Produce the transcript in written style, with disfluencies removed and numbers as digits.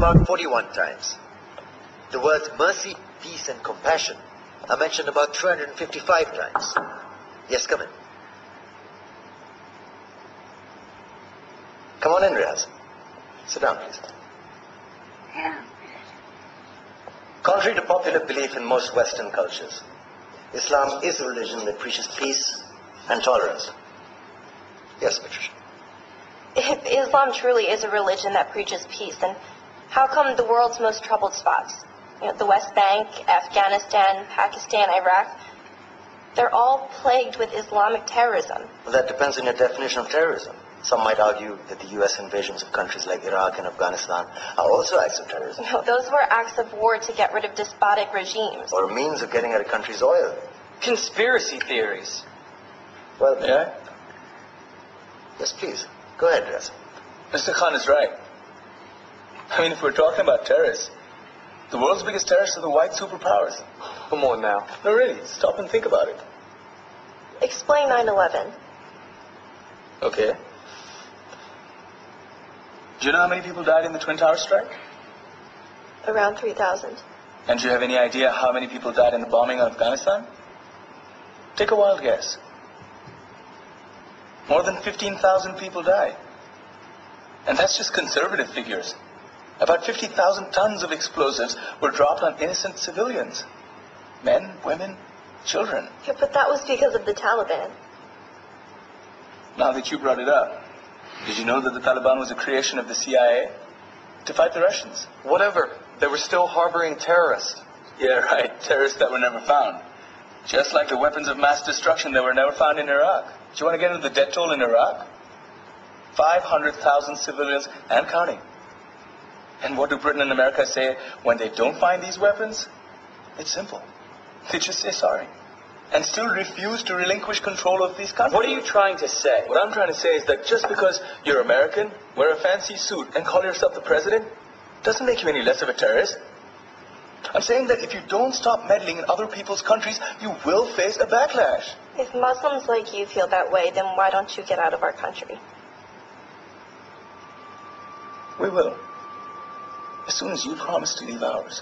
about 41 times. The words mercy, peace, and compassion are mentioned about 355 times. Yes, come in. Come on in, Riaz. Sit down, please. Yeah. Contrary to popular belief in most Western cultures, Islam is a religion that preaches peace and tolerance. Yes, Patricia. If Islam truly is a religion that preaches peace, then how come the world's most troubled spots, the West Bank, Afghanistan, Pakistan, Iraq, they're all plagued with Islamic terrorism? Well, that depends on your definition of terrorism. Some might argue that the U.S. invasions of countries like Iraq and Afghanistan are also acts of terrorism. No, those were acts of war to get rid of despotic regimes. Or a means of getting at a country's oil. Conspiracy theories. Well, Yeah? Yes, please. Go ahead, Riaz. Mr. Khan is right. I mean, if we're talking about terrorists, the world's biggest terrorists are the white superpowers. Come on now. No, really, stop and think about it. Explain 9/11. Okay. Do you know how many people died in the Twin Towers strike? Around 3,000. And do you have any idea how many people died in the bombing of Afghanistan? Take a wild guess. More than 15,000 people died. And that's just conservative figures. About 50,000 tons of explosives were dropped on innocent civilians. Men, women, children. Yeah, but that was because of the Taliban. Now that you brought it up, did you know that the Taliban was a creation of the CIA to fight the Russians? Whatever. They were still harboring terrorists. Yeah, right. Terrorists that were never found. Just like the weapons of mass destruction that were never found in Iraq. Do you want to get into the death toll in Iraq? 500,000 civilians and counting. And what do Britain and America say when they don't find these weapons? It's simple. They just say sorry. And still refuse to relinquish control of these countries. What are you trying to say? What I'm trying to say is that just because you're American, wear a fancy suit, and call yourself the president, doesn't make you any less of a terrorist. I'm saying that if you don't stop meddling in other people's countries, you will face a backlash. If Muslims like you feel that way, then why don't you get out of our country? We will. As soon as you promise to leave ours.